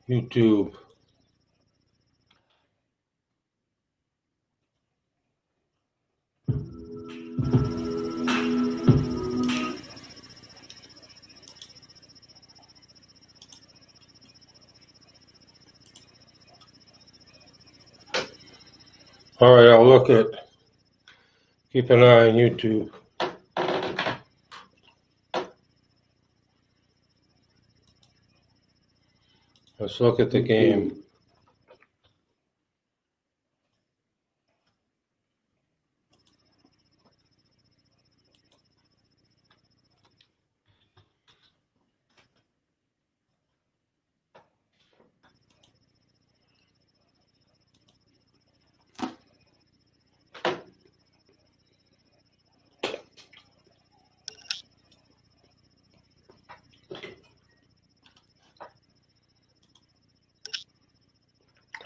YouTube. All right, I'll keep an eye on YouTube. Let's look at the game.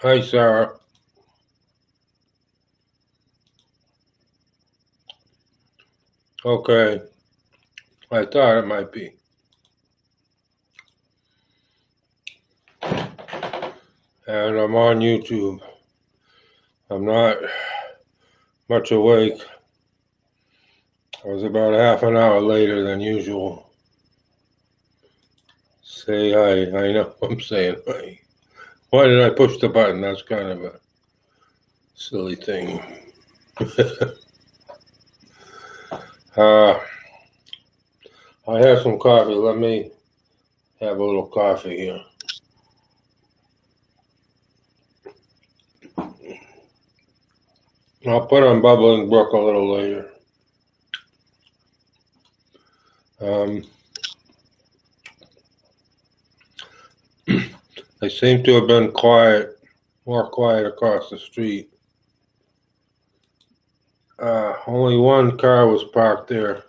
Hi, Sarah. Okay, I thought it might be. And I'm on YouTube. I'm not much awake. I was about half an hour later than usual. Say hi. I know I'm saying hi. Why did I push the button? That's kind of a silly thing. I have some coffee. Let me have a little coffee here. I'll put on Bubbling Brook a little later. They seem to have been more quiet across the street. Only one car was parked there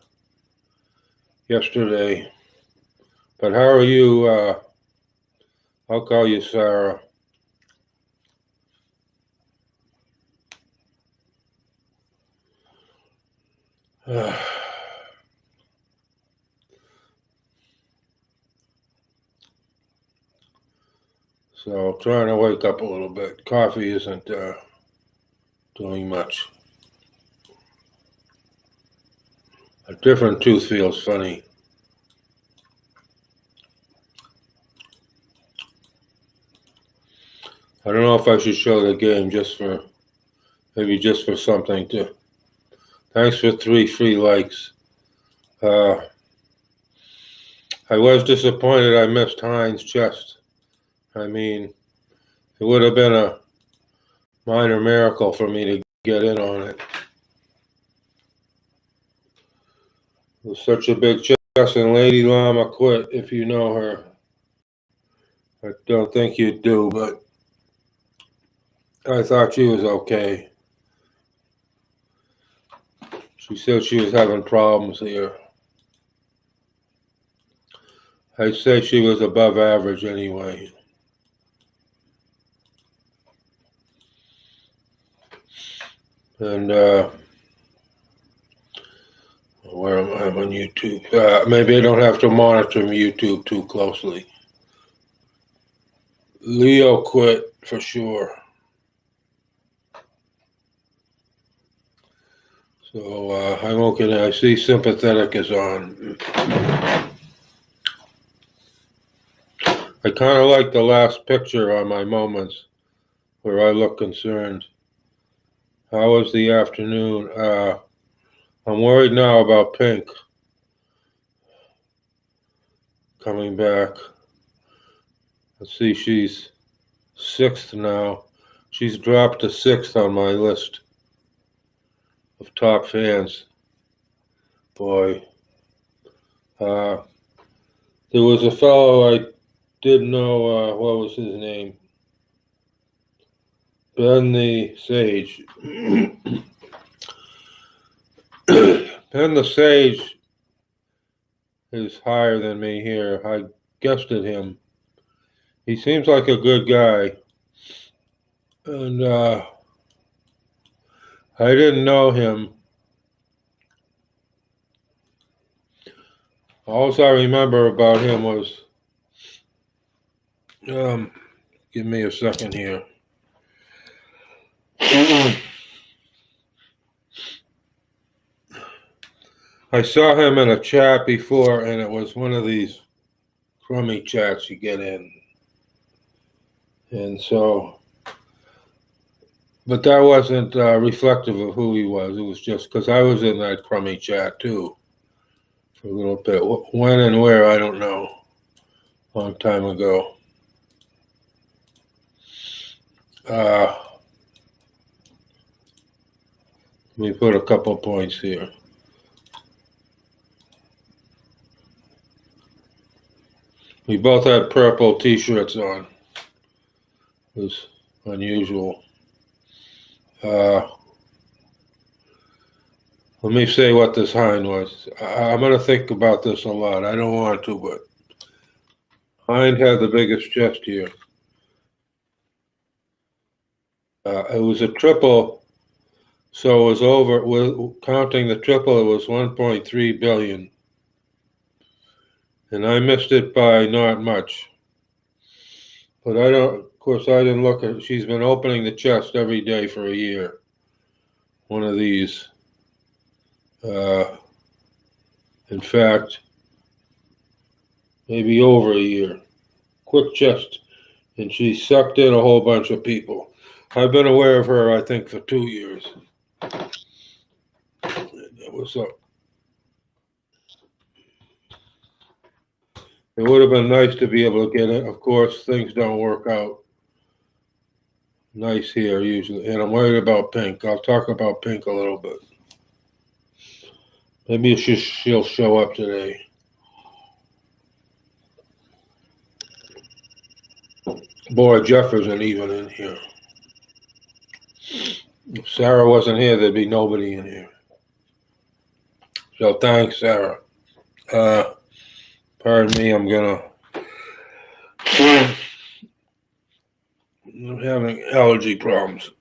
yesterday. But how are you? I'll call you Sarah. So trying to wake up a little bit. Coffee isn't doing much. A different tooth feels funny. I don't know if I should show the game maybe just for something to. Thanks for 3 free likes. I was disappointed I missed Hines' chest. I mean, it would have been a minor miracle for me to get in on it. It was such a big chest, and Lady Llama quit, if you know her. I don't think you do, but I thought she was okay. She said she was having problems here. I'd say she was above average anyway. And where am I? I'm on YouTube. Maybe I don't have to monitor YouTube too closely. Leo quit for sure. So I'm okay. I see Sympathetic is on. I kind of like the last picture on my moments where I look concerned. How was the afternoon? I'm worried now about Pink coming back. Let's see, she's 6th now. She's dropped to 6th on my list of top fans. Boy. There was a fellow I didn't know, what was his name? Ben the Sage. Ben the Sage is higher than me here. I guessed at him. He seems like a good guy. And I didn't know him. All I remember about him was Give me a second here. I saw him in a chat before, and it was one of these crummy chats you get in. And so, but that wasn't reflective of who he was. It was just because I was in that crummy chat too for a little bit. When and where, I don't know. Long time ago. Let me put a couple points here. We both had purple t-shirts on. It was unusual. Let me say what this hind was. I'm going to think about this a lot. I don't want to, but hind had the biggest chest here. It was a triple, so it was over. With counting the triple, it was 1.3 billion. And I missed it by not much. But I don't, of course, I didn't look at, she's been opening the chest every day for a year. One of these. In fact, maybe over a year. Quick chest. And she sucked in a whole bunch of people. I've been aware of her, I think, for 2 years. It was it would have been nice to be able to get it. Of course, things don't work out nice here usually. And I'm worried about Pink. I'll talk about Pink a little bit. Maybe she'll show up today. Boy, Jeff isn't even in here. If Sarah wasn't here, there'd be nobody in here. So thanks, Sarah. Pardon me, I'm having allergy problems.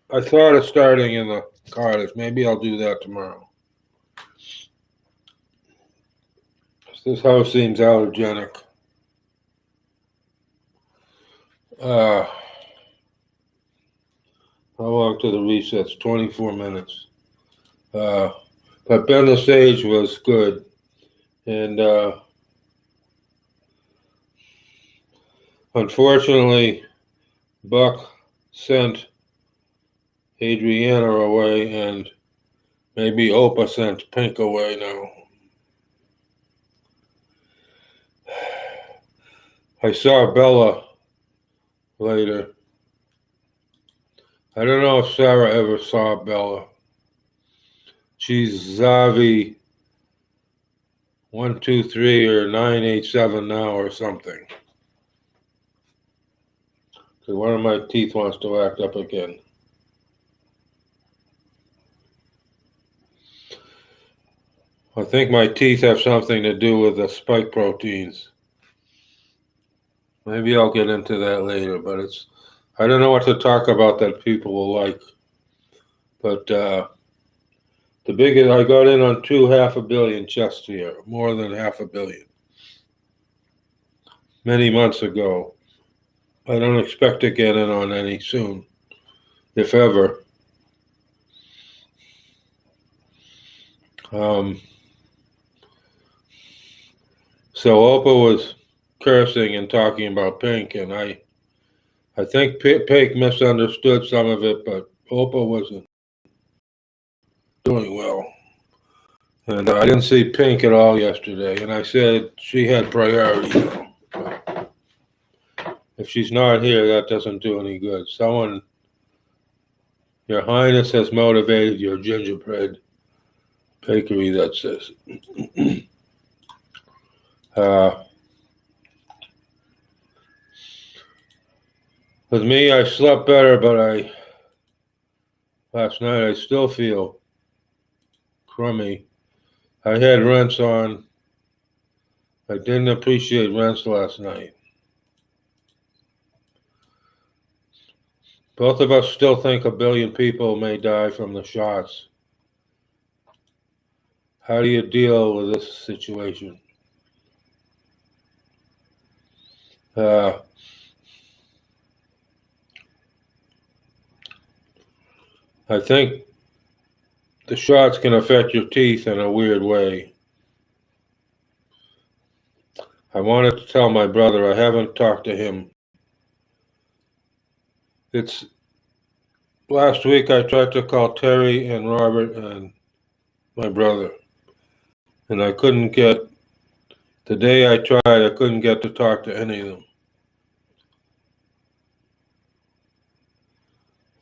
I thought of starting in the cottage. Maybe I'll do that tomorrow. This house seems allergenic. How long to the recess? 24 minutes. But Ben the Sage was good. And unfortunately, Buck sent Adriana away, and maybe Opa sent Pink away now. I saw Bella later. I don't know if Sarah ever saw Bella. She's Zavi 123 or 987 now or something. So one of my teeth wants to act up again. I think my teeth have something to do with the spike proteins. Maybe I'll get into that later, but I don't know what to talk about that people will like. But the biggest, I got in on 500 million chests here, more than 500 million. Many months ago. I don't expect to get in on any soon, if ever. So Opa was cursing and talking about Pink, and I think Pink misunderstood some of it, but Opa wasn't doing well. And I didn't see Pink at all yesterday, and I said she had priority. If she's not here, that doesn't do any good. Your Highness has motivated your gingerbread bakery, that says. With me, I slept better, but last night I still feel crummy. I had rinse on. I didn't appreciate rinse last night. Both of us still think 1 billion people may die from the shots. How do you deal with this situation? I think the shots can affect your teeth in a weird way. I wanted to tell my brother. I haven't talked to him. It's last week I tried to call Terry and Robert and my brother, and I couldn't get, the day I tried, I couldn't get to talk to any of them.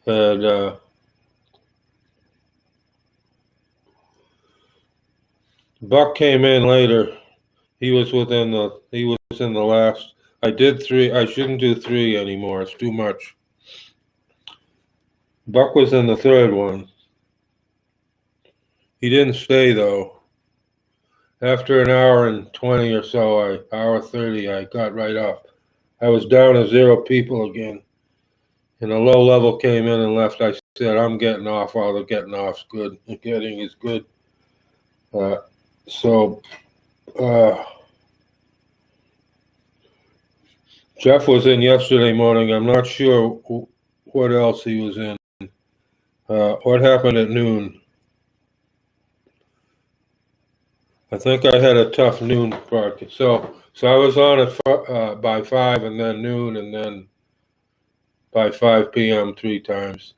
And Buck came in later. He was in the last. I did 3. I shouldn't do 3 anymore. It's too much. Buck was in the 3rd one. He didn't stay though. After an hour and 20 or so, hour 30, I got right off. I was down to 0 people again. And a low level came in and left. I said, I'm getting off. All the getting off's good. The getting is good. So Jeff was in yesterday morning. I'm not sure what else he was in. What happened at noon? I think I had a tough noon broadcast. So I was on at by 5, and then noon, and then by 5 p.m. 3 times.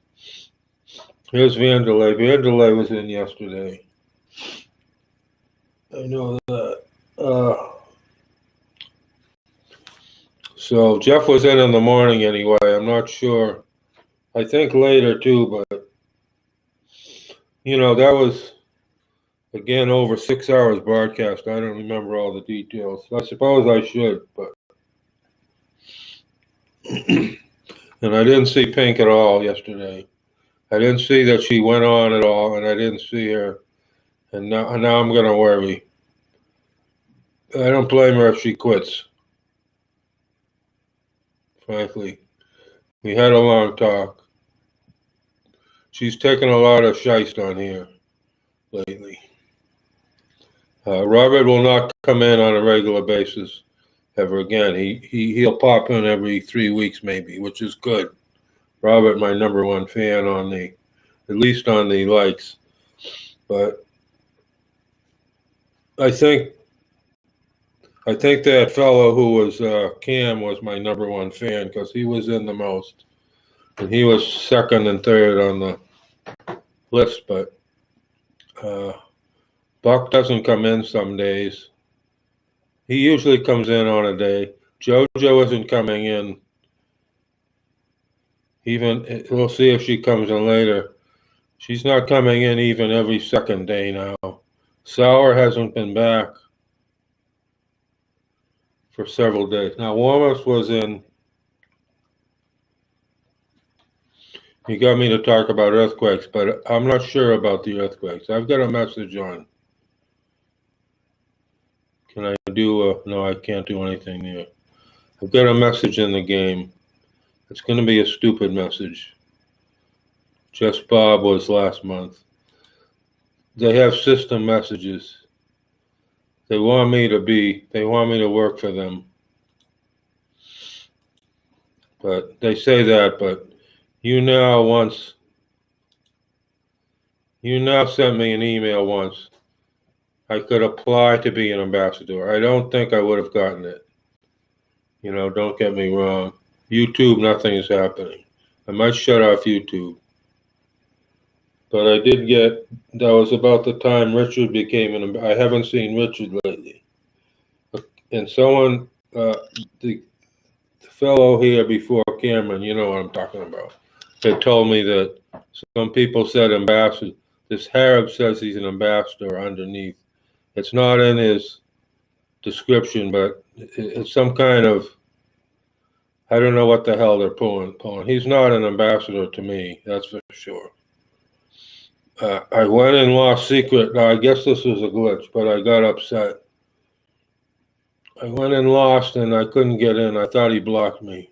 Here's Vanderlei. Vanderlei was in yesterday. I know that. So Jeff was in the morning anyway. I'm not sure. I think later too, but that was again over 6 hours broadcast. I don't remember all the details. I suppose I should, but and I didn't see Pink at all yesterday. I didn't see that she went on at all, and I didn't see her. And now I'm going to worry. I don't blame her if she quits. Frankly, we had a long talk. She's taken a lot of shite on here lately. Robert will not come in on a regular basis ever again. He'll pop in every 3 weeks maybe, which is good. Robert, my number 1 fan at least on the likes. But I think that fellow who was Cam was my number 1 fan because he was in the most, and he was 2nd and 3rd on the list. But Buck doesn't come in some days. He usually comes in on a day. JoJo isn't coming in. Even we'll see if she comes in later. She's not coming in even every 2nd day now. Sauer hasn't been back for several days. Now, Warmus was in. He got me to talk about earthquakes, but I'm not sure about the earthquakes. I've got a message on. Can I do no, I can't do anything there. I've got a message in the game. It's going to be a stupid message. Just Bob was last month. They have system messages. They want me to work for them. But they say that, but YouNow sent me an email once. I could apply to be an ambassador. I don't think I would have gotten it. Don't get me wrong. YouTube, nothing is happening. I might shut off YouTube. But I did that was about the time Richard became I haven't seen Richard lately. And someone, the fellow here before Cameron, you know what I'm talking about, had told me that some people said ambassador. This Harab says he's an ambassador underneath. It's not in his description, but it's some kind of, I don't know what the hell they're pulling. He's not an ambassador to me, that's for sure. I went and lost secret. Now, I guess this was a glitch, but I got upset. I went and lost, and I couldn't get in. I thought he blocked me.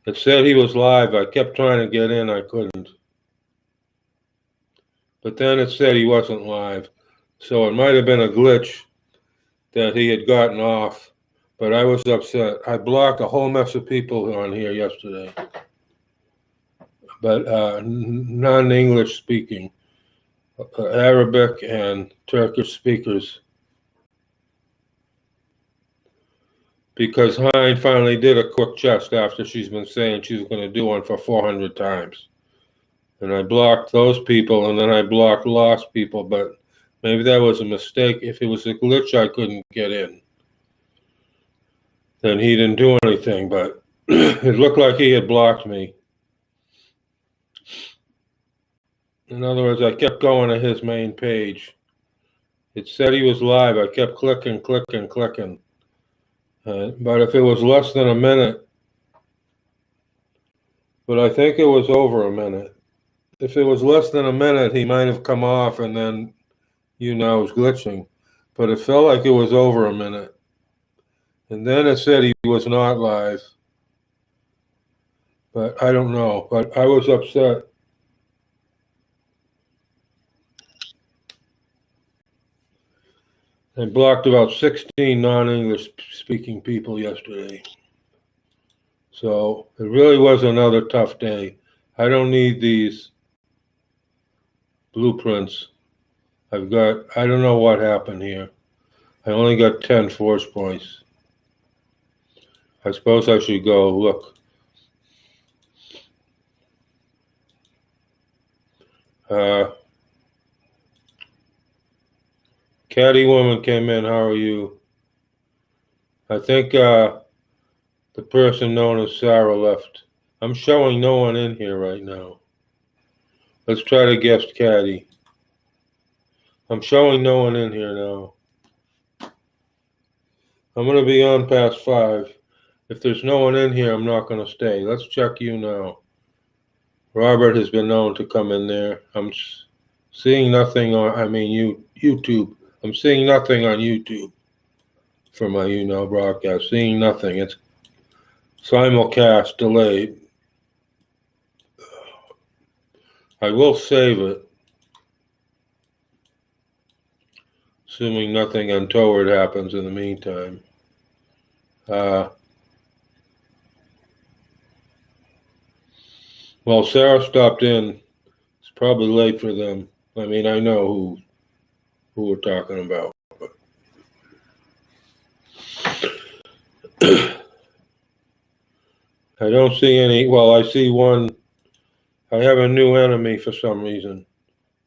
It said he was live. I kept trying to get in. I couldn't. But then it said he wasn't live. So it might have been a glitch that he had gotten off. but I was upset. I blocked a whole mess of people on here yesterday, but non-English speaking, Arabic and Turkish speakers, because Hein finally did a quick chest after she's been saying she's going to do one for 400 times. And I blocked those people, and then I blocked lost people, but maybe that was a mistake. If it was a glitch, I couldn't get in. Then he didn't do anything, but it looked like he had blocked me. In other words, I kept going to his main page. It said he was live. I kept clicking. But if it was less than a minute, but I think it was over a minute. If it was less than a minute, he might have come off and then YouNow was glitching. But it felt like it was over a minute. And then it said he was not live. But I don't know. But I was upset. I blocked about 16 non-English speaking people yesterday. So it really was another tough day. I don't need these blueprints. I don't know what happened here. I only got 10 force points. I suppose I should go look. Caddy woman came in. How are you? I think the person known as Sarah left. I'm showing no one in here right now. Let's try to guess Caddy. I'm showing no one in here now. I'm going to be on past 5. If there's no one in here, I'm not going to stay. Let's check YouNow. Robert has been known to come in there. I'm seeing nothing on, YouTube. I'm seeing nothing on YouTube for my YouNow broadcast. Seeing nothing. It's simulcast delayed. I will save it, assuming nothing untoward happens in the meantime. Well, Sarah stopped in. It's probably late for them. I mean, I know who we're talking about. I don't see any. Well, I see one. I have a new enemy for some reason.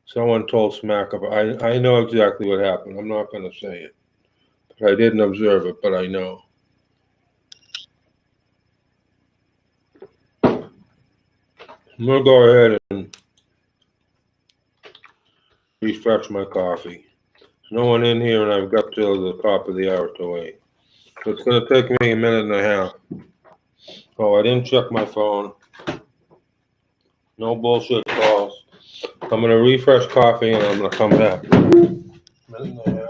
Someone told smack about. I know exactly what happened. I'm not going to say it. But I didn't observe it, but I know. I'm going to go ahead and refresh my coffee. There's no one in here, and I've got till the top of the hour to wait. So it's going to take me a minute and a half. Oh, I didn't check my phone. No bullshit calls. I'm going to refresh coffee, and I'm going to come back. Minute and a half.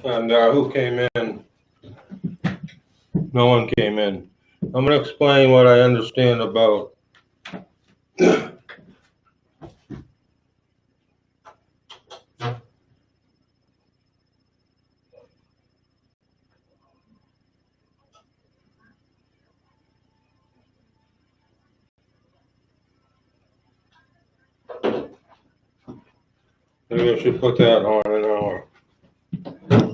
And who came in? No one came in. I'm going to explain what I understand about maybe I should put that on an hour.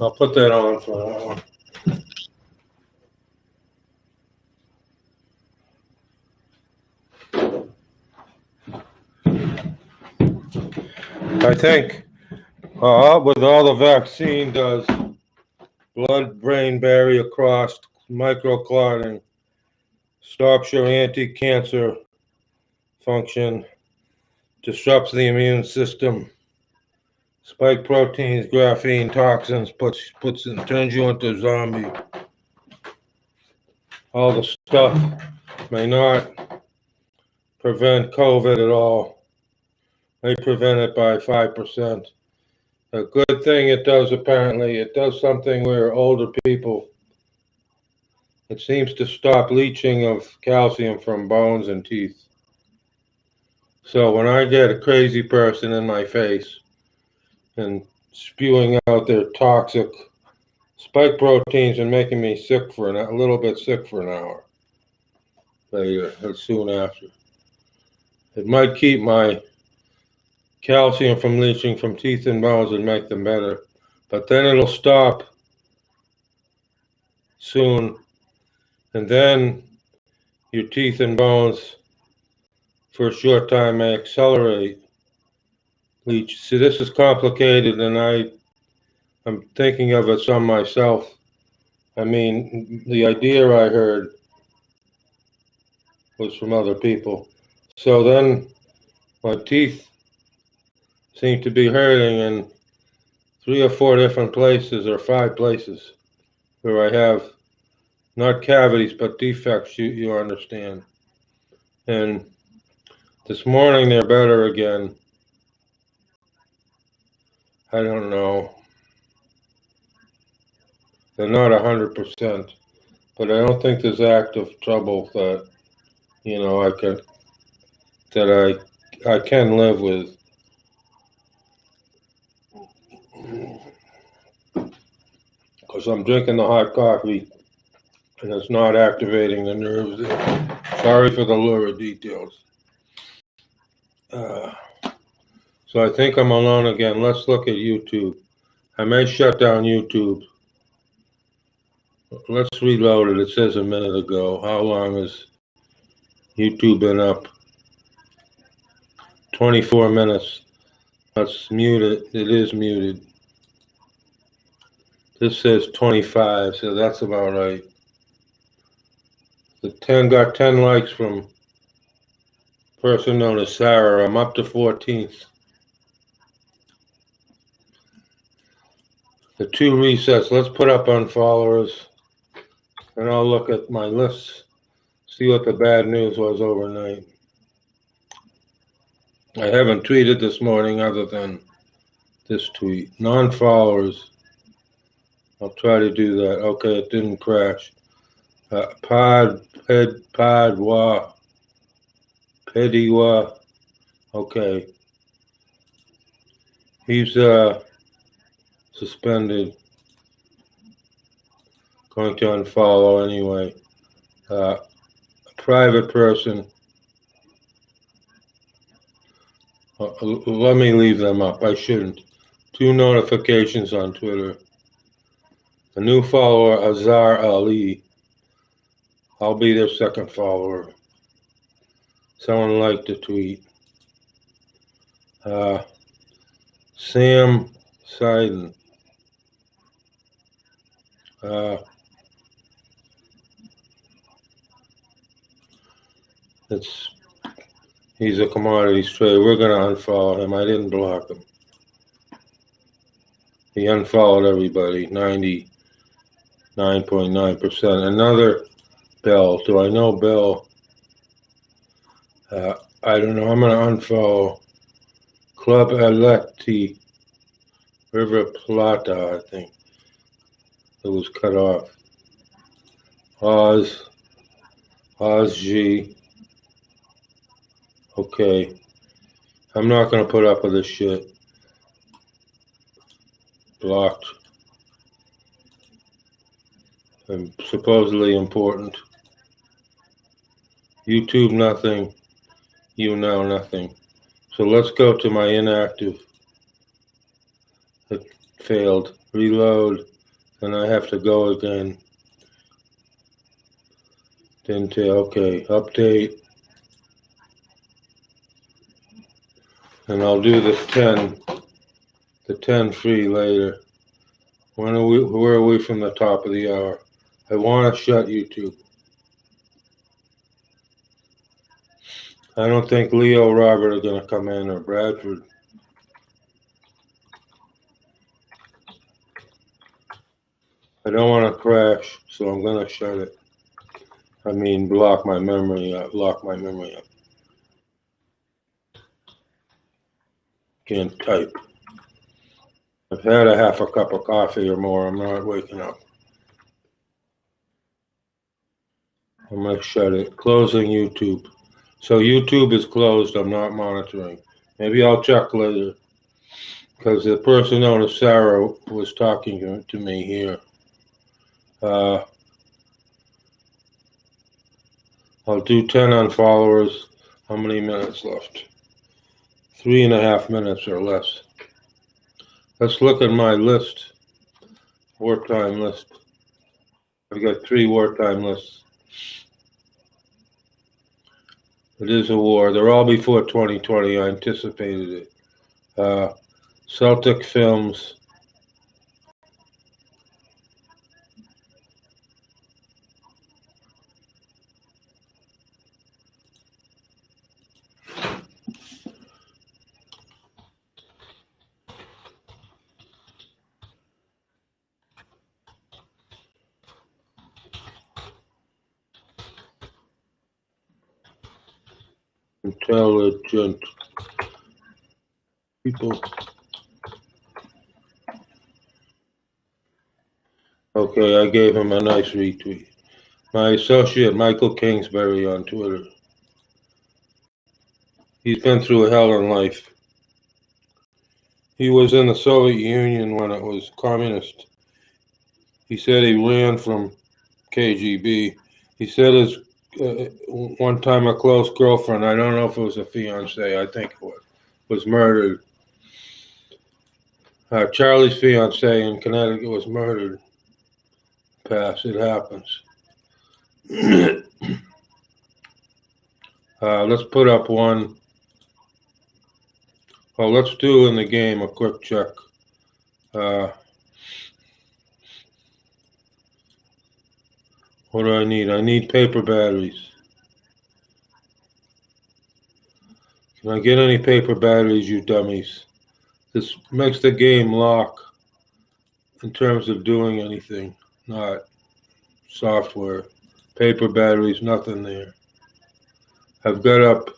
I'll put that on for an hour. I think with all the vaccine does, blood-brain barrier crossed, microclotting, stops your anti-cancer function, disrupts the immune system, spike proteins, graphene, toxins, turns you into a zombie. All the stuff may not prevent COVID at all. May prevent it by 5%. A good thing it does, apparently, it does something where older people, it seems to stop leaching of calcium from bones and teeth. So when I get a crazy person in my face and spewing out their toxic spike proteins and making me sick for a little bit sick for an hour later or soon after, it might keep my calcium from leaching from teeth and bones and make them better, but then it'll stop soon, and then your teeth and bones for a short time may accelerate leach. See, this is complicated, and I'm thinking of it some myself. I mean, the idea I heard was from other people. So then my teeth seem to be hurting in 3 or 4 different places, or 5 places, where I have not cavities but defects, you understand. And this morning they're better again. I don't know. They're not 100%, but I don't think there's active trouble that I can live with. Because I'm drinking the hot coffee and it's not activating the nerves there. Sorry for the lurid details. So I think I'm alone again. Let's look at YouTube. I may shut down YouTube. Let's reload it. It says a minute ago. How long has YouTube been up? 24 minutes. Let's mute it. It is muted. This says 25, so that's about right. The 10 got 10 likes from a person known as Sarah. I'm up to 14th. The 2 resets. Let's put up unfollowers, and I'll look at my lists, see what the bad news was overnight. I haven't tweeted this morning other than this tweet. Non-followers. I'll try to do that. Okay, it didn't crash. Pediwa. Okay. He's suspended. Going to unfollow anyway. A private person. Let me leave them up. I shouldn't. 2 notifications on Twitter. A new follower, Azhar Ali. I'll be their second follower. Someone liked the tweet. Sam Seiden. He's a commodities trader. We're going to unfollow him. I didn't block him. He unfollowed everybody, 99.9%. Another Bill. Do I know Bill? I don't know. I'm going to unfollow Club Electi River Plata, I think. It was cut off. Oz G. Okay. I'm not gonna put up with this shit. Blocked. And supposedly important. YouTube nothing. YouNow nothing. So let's go to my inactive. It failed. Reload. And I have to go again. Didn't tell. Okay. Update. And I'll do the 10 free later. Where are we from the top of the hour? I want to shut YouTube. I don't think Leo Robert are going to come in, or Bradford. I don't want to crash, so I'm going to shut it. I mean, lock my memory up. Can't type. I've had a half a cup of coffee or more. I'm not waking up. I'm going to shut it. Closing YouTube. So YouTube is closed. I'm not monitoring. Maybe I'll check later. Because the person known as Sarah was talking to me here. I'll do 10 unfollowers. How many minutes left? 3.5 minutes or less. Let's look at my list. Wartime list. I've got 3 wartime lists. It is a war. They're all before 2020. I anticipated it. Celtic Films. Intelligent people. Okay, I gave him a nice retweet. My associate, Michael Kingsbury on Twitter. He's been through hell in life. He was in the Soviet Union when it was communist. He said he ran from KGB. He said his one time a close girlfriend, I don't know if it was a fiance, I think it was murdered. Charlie's fiance in Connecticut was murdered. Pass, it happens. Let's put up one. Oh, let's do in the game a quick check. What do I need? I need paper batteries. Can I get any paper batteries, you dummies? This makes the game lock in terms of doing anything, not software. Paper batteries, nothing there. I've got up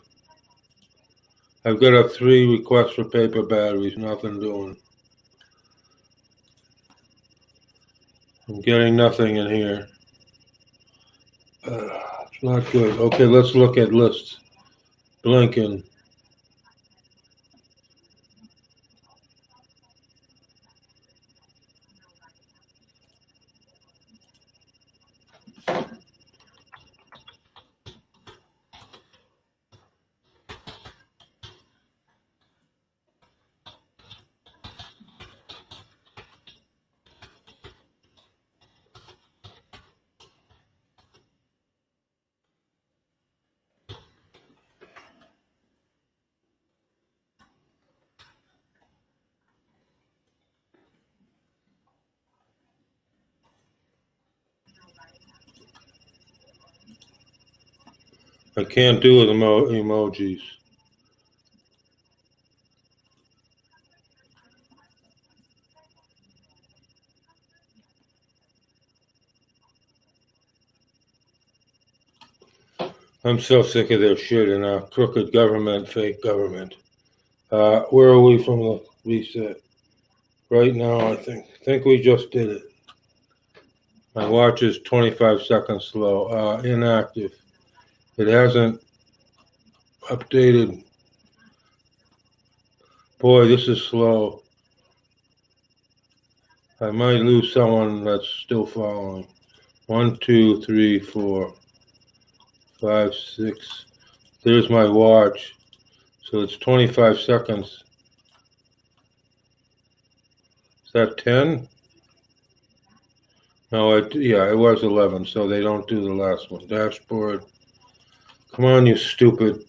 3 requests for paper batteries, nothing doing. I'm getting nothing in here. It's not good. Okay, let's look at lists. Blinken. I can't do with emojis. I'm so sick of their shit and our crooked government, fake government. Where are we from the reset? Right now, I think we just did it. My watch is 25 seconds slow. Inactive. It hasn't updated. Boy, this is slow. I might lose someone that's still following. 1, 2, 3, 4, 5, 6. There's my watch. So it's 25 seconds. Is that 10? No, yeah, it was 11, so they don't do the last one. Dashboard. Come on, you stupid.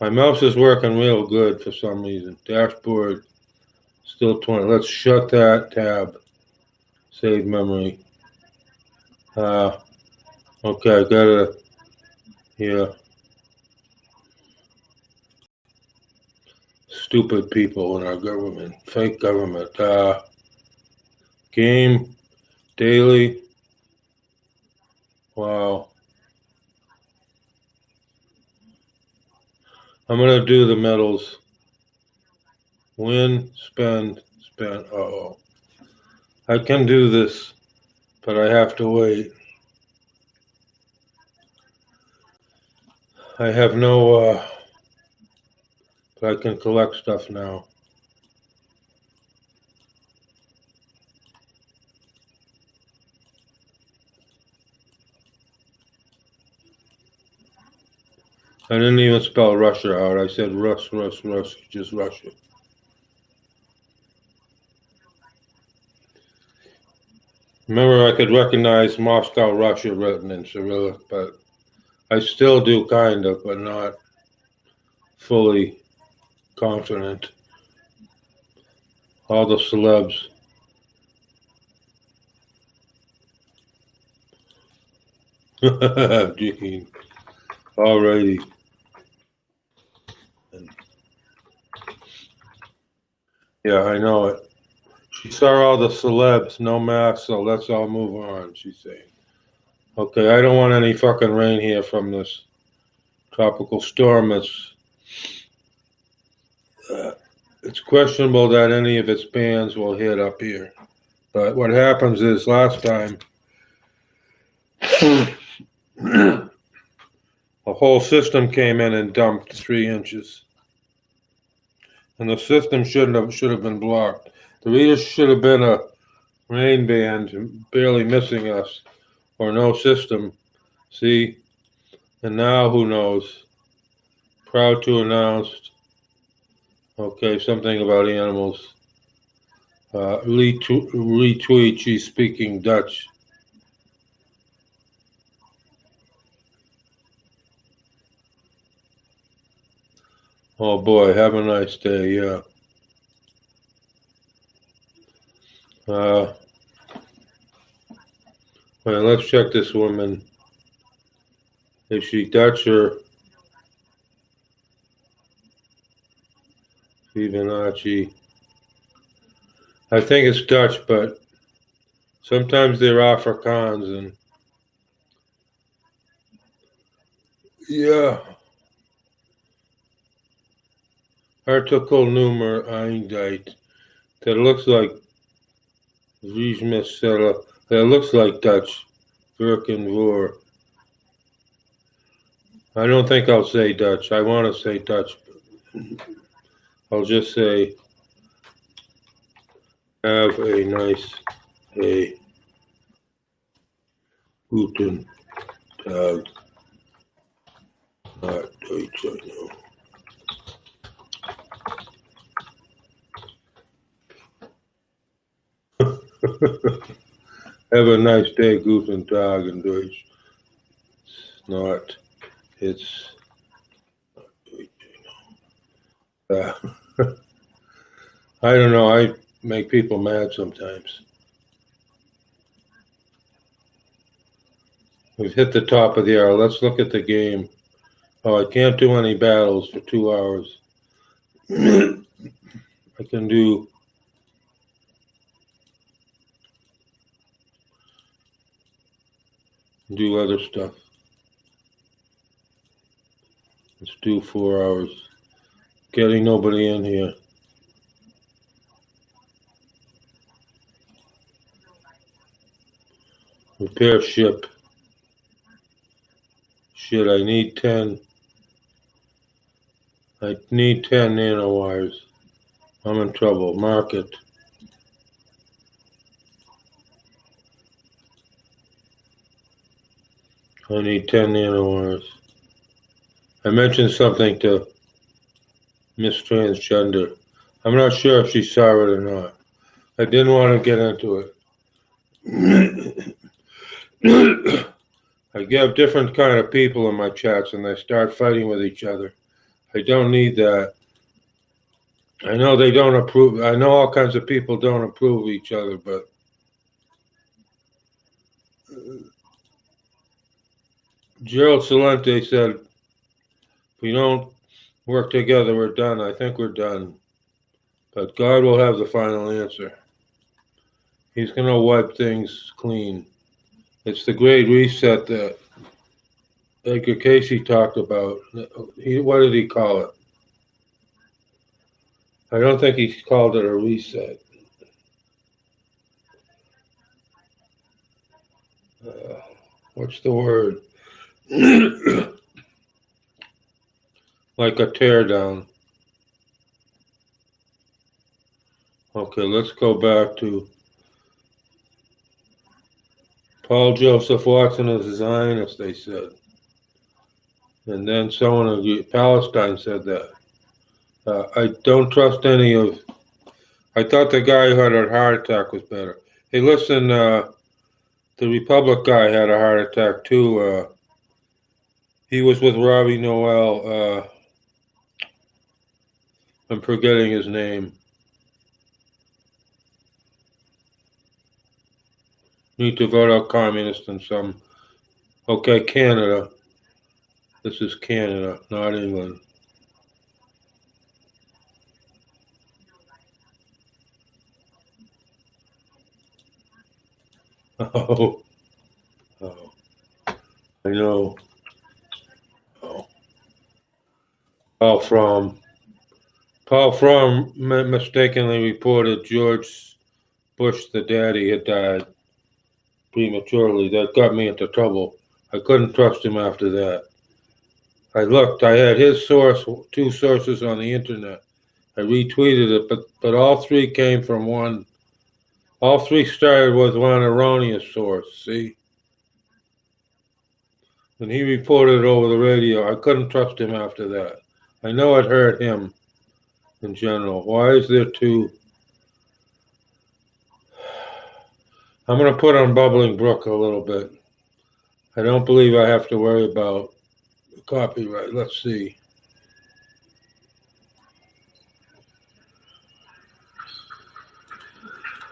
My mouse is working real good for some reason. Dashboard, still 20. Let's shut that tab. Save memory. Okay, I gotta, yeah. Stupid people in our government. Fake government. Game, daily. Wow. I'm gonna do the medals. Win, spend, spend. Uh-oh. I can do this, but I have to wait. I have no, but I can collect stuff now. I didn't even spell Russia out. I said Rus, just Russia. Remember, I could recognize Moscow, Russia written in Cyrillic, but I still do kind of, but not fully confident. All the celebs. Gee. Alrighty. Yeah, I know it. She saw all the celebs, no mask, so let's all move on, she's saying. Okay, I don't want any fucking rain here from this tropical storm. It's questionable that any of its bands will hit up here. But what happens is last time, a whole system came in and dumped 3 inches. And the system should have been blocked. The reader should have been a rain band barely missing us, or no system. See? And now who knows? Proud to announce. Okay, something about animals. Retweet, she's speaking Dutch. Oh boy, have a nice day, yeah. Well, let's check this woman. Is she Dutch or Fibonacci? I think it's Dutch, but sometimes they're Afrikaans and yeah. Article nummer eindite. That looks like Viesmestella. That looks like Dutch. Verkenvoer. I don't think I'll say Dutch. I want to say Dutch. I'll just say, have a nice day. Guten Tag. Not Deutsch, I know. Have a nice day, Guten Tag in Deutsch. It's not Deutsch. I don't know, I make people mad sometimes. We've hit the top of the hour. Let's look at the game. Oh, I can't do any battles for 2 hours. I can do other stuff. Let's do 4 hours. Getting nobody in here. Repair ship. Shit, I need 10 nanowires. I'm in trouble. Market. I need 10 nanowires. I mentioned something to Miss Transgender. I'm not sure if she saw it or not. I didn't want to get into it. I get different kind of people in my chats and they start fighting with each other. I don't need that. I know they don't approve. I know all kinds of people don't approve of each other, but Gerald Salente said, if we don't work together, we're done. I think we're done. But God will have the final answer. He's going to wipe things clean. It's the great reset that Edgar Casey talked about. What did he call it? I don't think he called it a reset. What's the word? Like a teardown. Okay, let's go back to Paul Joseph Watson is a Zionist, they said. And then someone in Palestine said that. I don't trust any of. I thought the guy who had a heart attack was better. Hey, listen, the Republic guy had a heart attack too. He was with Robbie Noel. I'm forgetting his name. Need to vote out communist and some. Okay, Canada. This is Canada, not England. Oh, I know. Oh. Paul Fromm mistakenly reported George Bush, the daddy, had died prematurely. That got me into trouble. I couldn't trust him after that. I looked. I had his source, 2 sources on the internet. I retweeted it, but all 3 came from one. All 3 started with one erroneous source. See, when he reported it over the radio, I couldn't trust him after that. I know it hurt him in general. Why is there 2? I'm going to put on Bubbling Brook a little bit. I don't believe I have to worry about copyright. Let's see.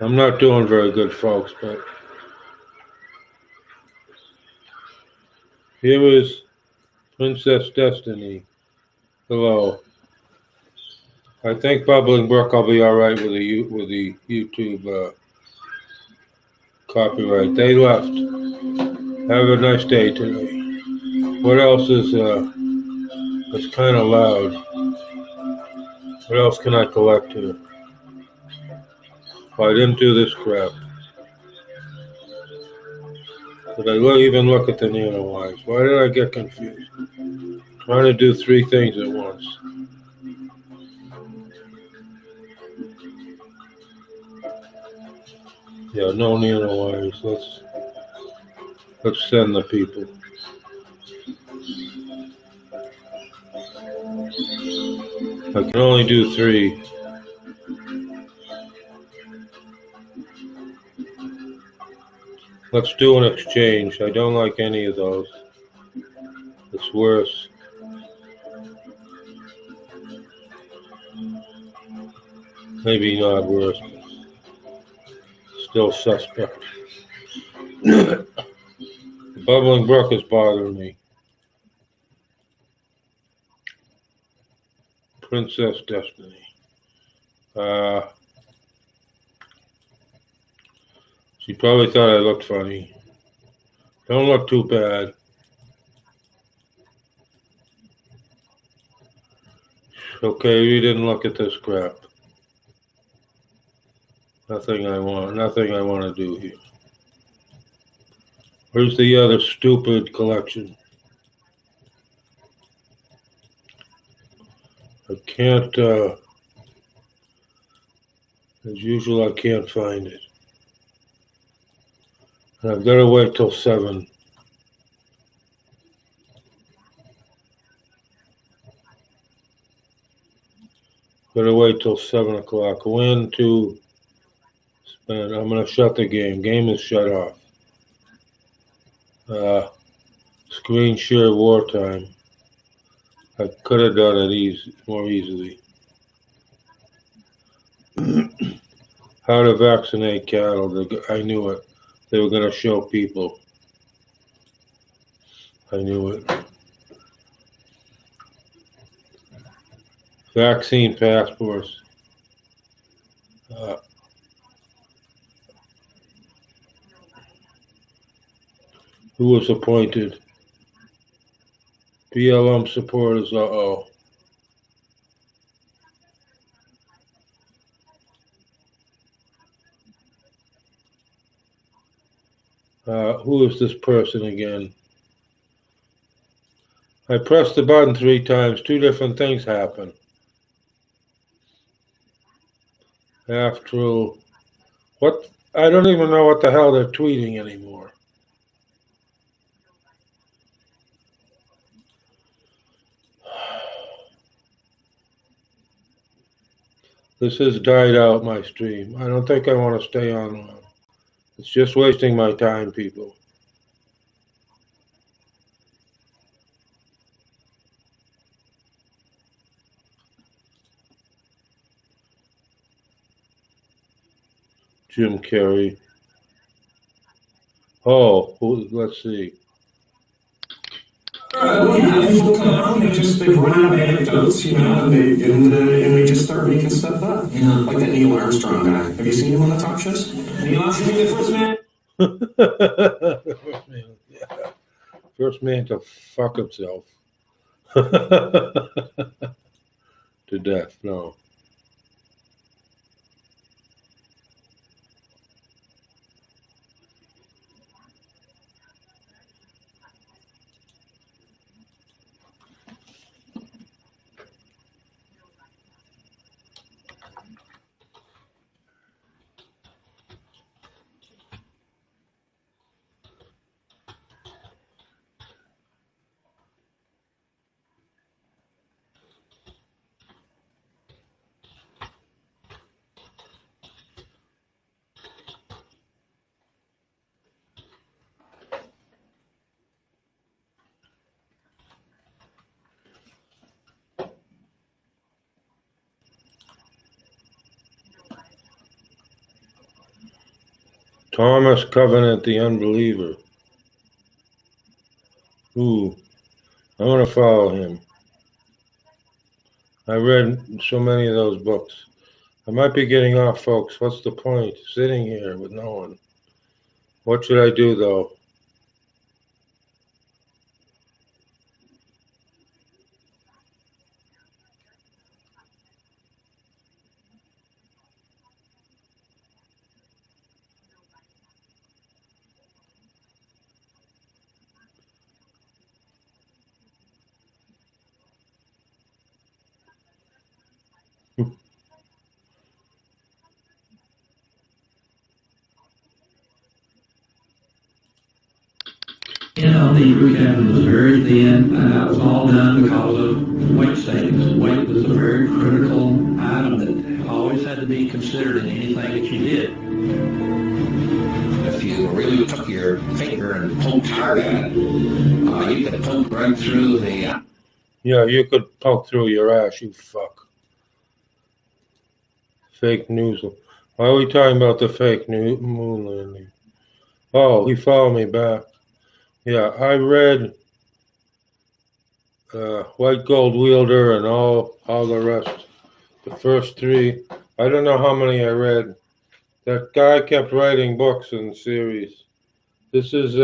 I'm not doing very good, folks, but here is Princess Destiny. Hello. I think Bubbling Brook will be all right with the YouTube copyright. They left. Have a nice day today. What else is it's kind of loud. What else can I collect here? Oh, I didn't do this crap. Did I even look at the nanowires? Why did I get confused? Trying to do 3 things at once. Yeah, no nanowires. Let's send the people. I can only do 3. Let's do an exchange. I don't like any of those. It's worse. Maybe not worse. Still suspect. The Bubbling Brook is bothering me. Princess Destiny. She probably thought I looked funny. Don't look too bad. Okay, we didn't look at this crap. Nothing I want to do here. Where's the other stupid collection? I can't, as usual, I can't find it. And I've got to wait till 7. Got to wait till 7 o'clock. When to spend? I'm going to shut the game. Game is shut off. Screen share wartime. I could have done it more easily. How to vaccinate cattle. I knew it. They were going to show people. I knew it. Vaccine passports. Who was appointed? BLM supporters. Uh-oh. Who is this person again? I pressed the button 3 times. 2 different things happen. After what? I don't even know what the hell they're tweeting anymore. This has died out my stream. I don't think I want to stay on long. It's just wasting my time, people. Jim Carrey. Oh, let's see. Well, yeah, people come out and they've run out of anecdotes, and they just start making stuff up. Yeah. Like that Neil Armstrong guy. Have you seen him on the talk shows? Neil Armstrong, the first man. Yeah. First man to fuck himself to death. No. Thomas Covenant, the Unbeliever. Ooh, I want to follow him. I read so many of those books. I might be getting off, folks. What's the point? Sitting here with no one. What should I do, though? The group cabin was very thin, and that was all done because of weight savings. Weight was a very critical item that always had to be considered in anything that you did. If you really took your finger and poked hard at it, you could poke right through the... Yeah, you could poke through your ass, you fuck. Fake news. Why are we talking about the fake moon landing? Oh, he followed me back. Yeah, I read White Gold Wielder and all the rest. The first 3. I don't know how many I read. That guy kept writing books and series. This is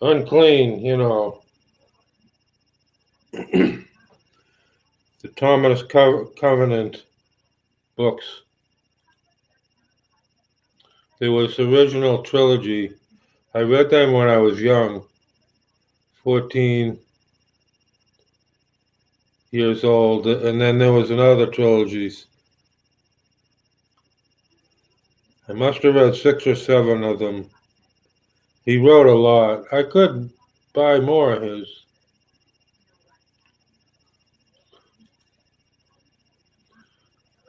unclean, the Thomas Covenant books. There was the original trilogy. I read them when I was young, 14 years old, and then there was another trilogies. I must have read 6 or 7 of them. He wrote a lot. I could buy more of his.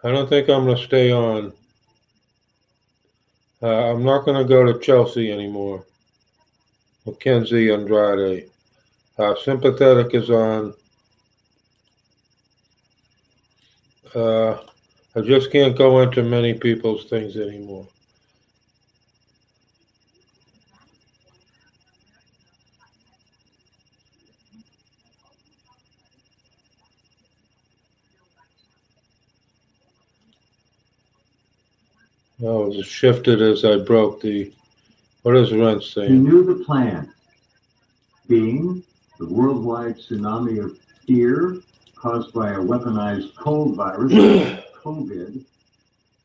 I don't think I'm going to stay on. I'm not going to go to Chelsea anymore. Mackenzie Andrade. Sympathetic is on. I just can't go into many people's things anymore. I was shifted as I broke the. What is Rent He saying? knew the plan, being the worldwide tsunami of fear caused by a weaponized cold virus, COVID,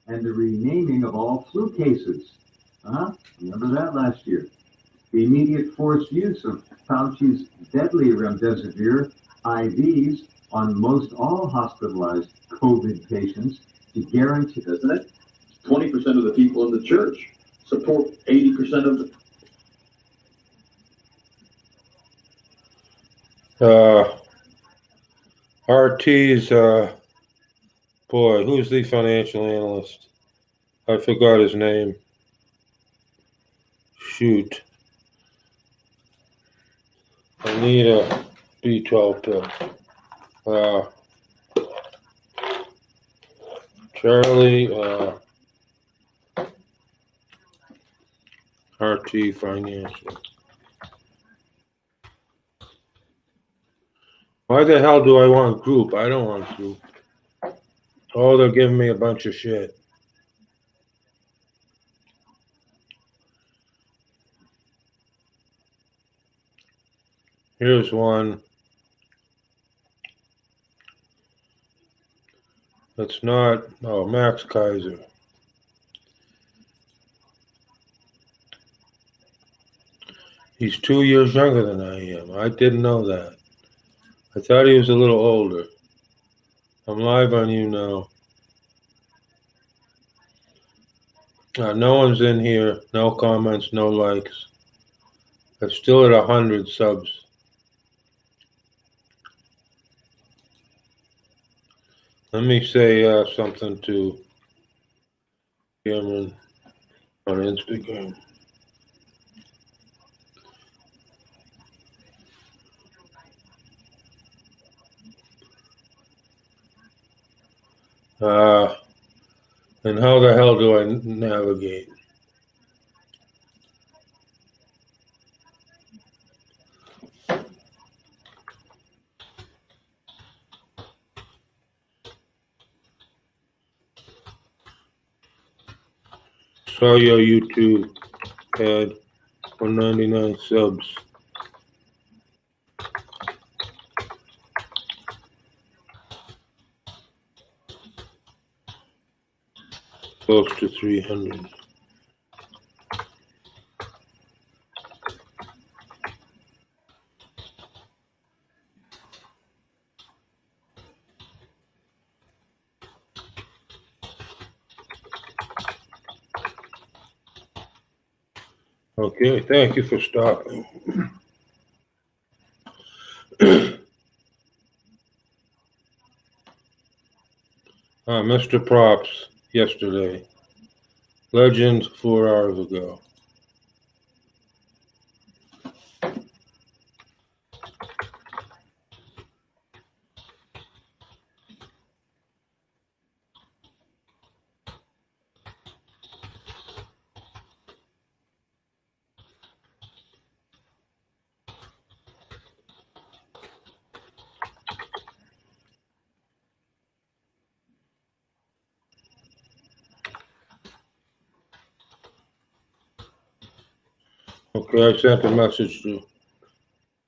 and the renaming of all flu cases. Remember that last year. The immediate forced use of Fauci's deadly remdesivir IVs on most all hospitalized COVID patients to guarantee, isn't it? 20% of the people in the church support 80% of the. RT's, boy, who's the financial analyst? I forgot his name. Shoot. I need a B12 pill. Charlie, RT Financial. Why the hell do I want group? I don't want group. Oh, they're giving me a bunch of shit. Here's one. It's not, oh, Max Kaiser. He's 2 years younger than I am. I didn't know that. I thought he was a little older. I'm live on YouNow. No one's in here. No comments, no likes. I'm still at 100 subs. Let me say something to Cameron on Instagram. And how the hell do I navigate? Saw your YouTube had 199 subs. Close to 300. Okay, thank you for stopping. Mr. Props yesterday. Legend 4 hours ago. Okay, I sent a message to,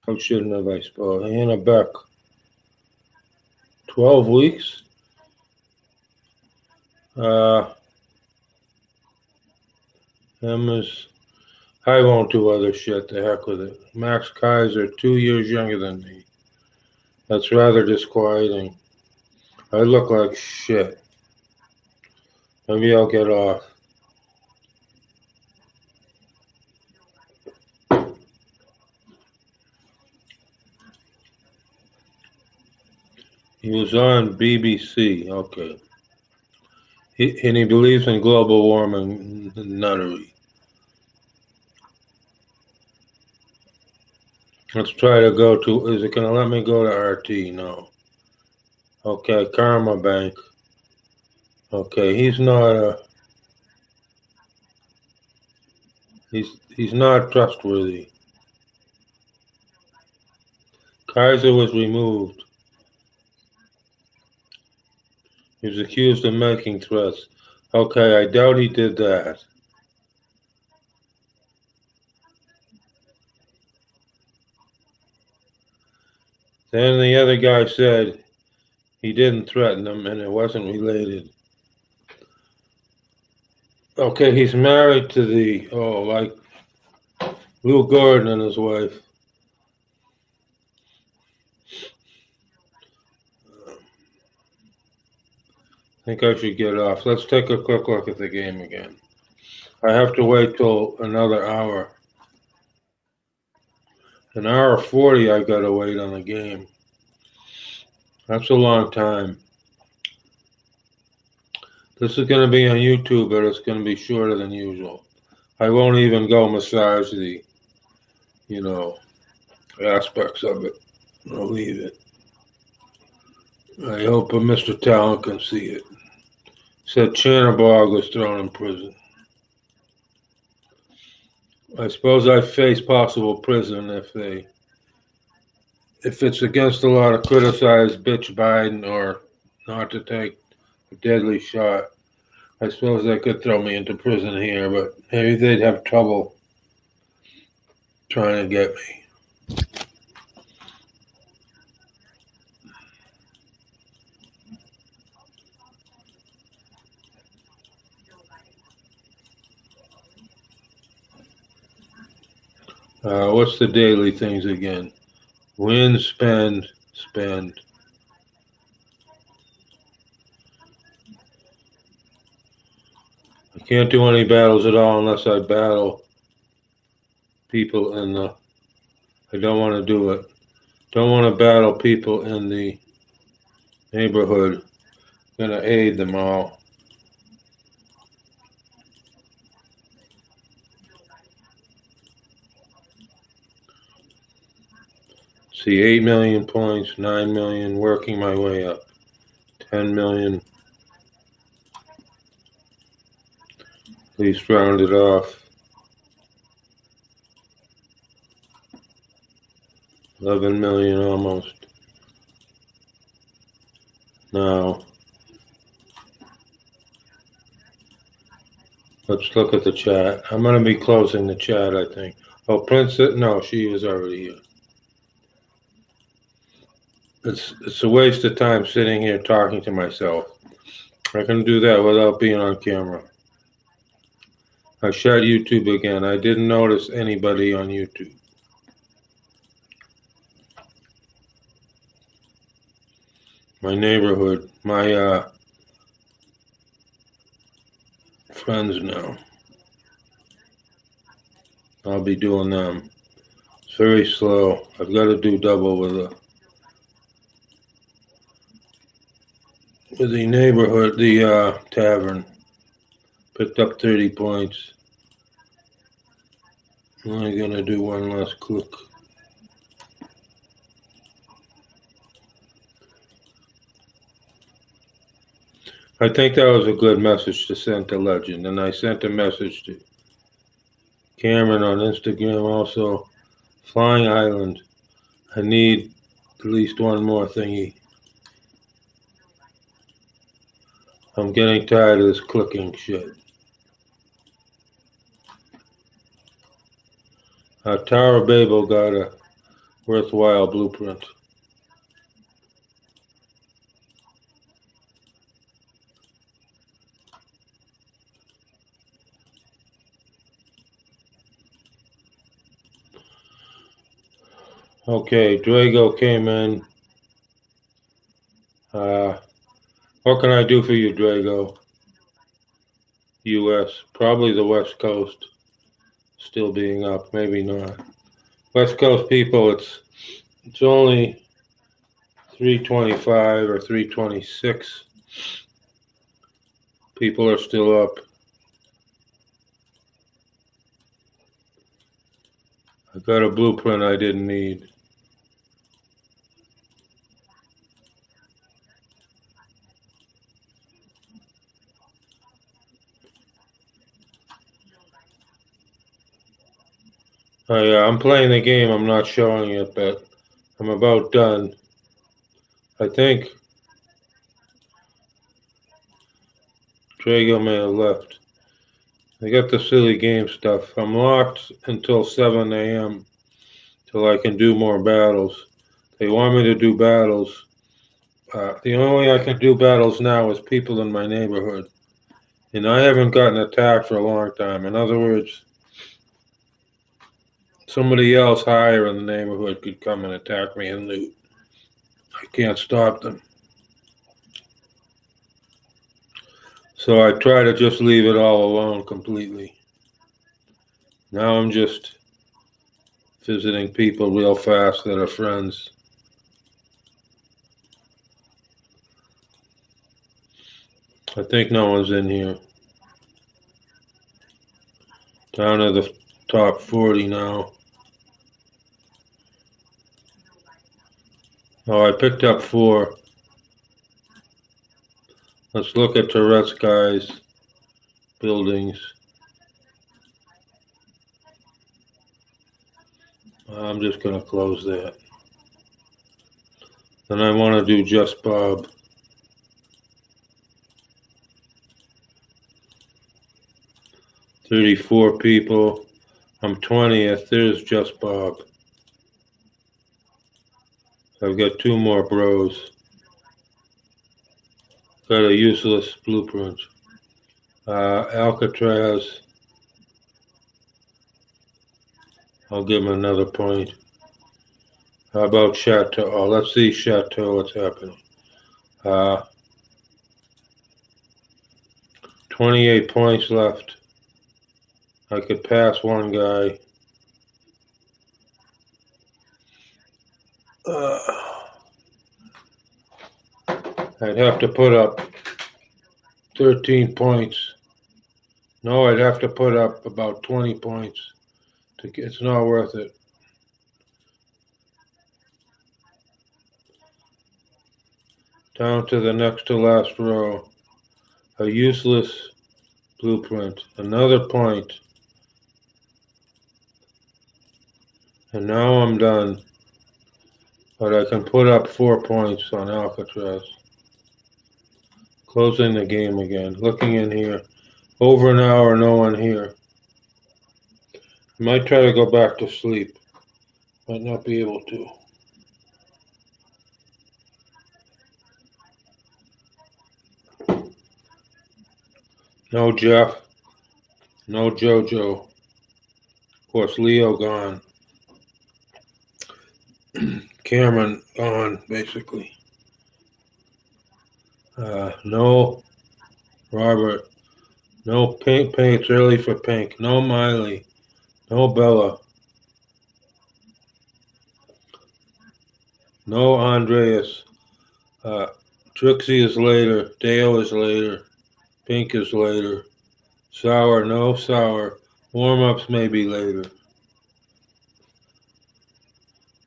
how shouldn't have I spelled, Hannah Beck. 12 weeks? I won't do other shit. The heck with it. Max Kaiser, 2 years younger than me. That's rather disquieting. I look like shit. Maybe I'll get off. He was on BBC. Okay. And he believes in global warming nuttery. Let's try to go to, is it going to let me go to RT? No. Okay, Karma Bank. Okay, he's not he's not trustworthy. Kaiser was removed. He was accused of making threats. Okay, I doubt he did that. Then the other guy said he didn't threaten him and it wasn't related. Okay, he's married to like Lou Gordon and his wife. I think I should get off. Let's take a quick look at the game again. I have to wait till another hour. An hour 40 I gotta wait on the game. That's a long time. This is gonna be on YouTube, but it's gonna be shorter than usual. I won't even go massage the, aspects of it. I'll leave it. I hope Mr. Talent can see it. Said Channerbog was thrown in prison. I suppose I face possible prison if it's against the law to criticize bitch Biden or not to take a deadly shot. I suppose they could throw me into prison here, but maybe they'd have trouble trying to get me. What's the daily things again? Win, spend, spend. I can't do any battles at all unless I battle people in the. I don't want to do it. Don't want to battle people in the neighborhood. I'm gonna aid them all. See, 8 million points, 9 million, working my way up. 10 million. At least round it off. 11 million almost. Now, let's look at the chat. I'm going to be closing the chat, I think. Oh, Princess, no, she was already here. It's a waste of time sitting here talking to myself. I can do that without being on camera. I shut YouTube again. I didn't notice anybody on YouTube. My neighborhood, my friends now. I'll be doing them. It's very slow. I've got to do double with the neighborhood, the tavern. Picked up 30 points. I'm only gonna do one last click. I think that was a good message to send to Legend, and I sent a message to Cameron on Instagram also. Flying Island. I need at least one more thingy. I'm getting tired of this clicking shit. Tower of Babel got a worthwhile blueprint. Okay, Drago came in. What can I do for you, Drago? U.S. Probably the West Coast still being up, maybe not. West Coast people, it's only 3:25 or 3:26. People are still up. I got a blueprint I didn't need. Oh yeah, I'm playing the game. I'm not showing it, but I'm about done. I think Drago may have left. I got the silly game stuff. I'm locked until 7 a.m. till I can do more battles. They want me to do battles. The only way I can do battles now is people in my neighborhood. And I haven't gotten attacked for a long time. In other words, somebody else higher in the neighborhood could come and attack me and loot. I can't stop them. So I try to just leave it all alone completely. Now I'm just visiting people real fast that are friends. I think no one's in here. Down to the top 40 now. Oh, I picked up 4. Let's look at Tourette's guys' buildings. I'm just going to close that. Then I want to do Just Bob. $34 people. I'm 20th. There's Just Bob. I've got 2 more bros. Got a useless blueprint. Alcatraz. I'll give him another point. How about Chateau? Oh, let's see Chateau, what's happening. 28 points left. I could pass one guy. I'd have to put up 13 points. No, I'd have to put up about 20 points. It's not worth it. Down to the next to last row. A useless blueprint. Another point. And now I'm done. But I can put up 4 points on Alcatraz. Closing the game again. Looking in here. Over an hour, no one here. I might try to go back to sleep. Might not be able to. No Jeff. No Jojo. Of course, Leo gone. Cameron gone, basically. No Robert. No Pink. It's early for Pink. No Miley. No Bella. No Andreas. Trixie is later. Dale is later. Pink is later. Sour. No Sour. Warm-ups may be later.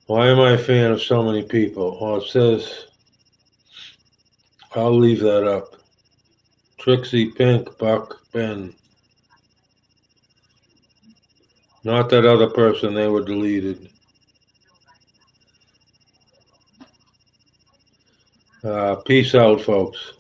Why am I a fan of so many people? Well, it says, I'll leave that up. Trixie, Pink, Buck, Ben. Not that other person, they were deleted. Peace out, folks.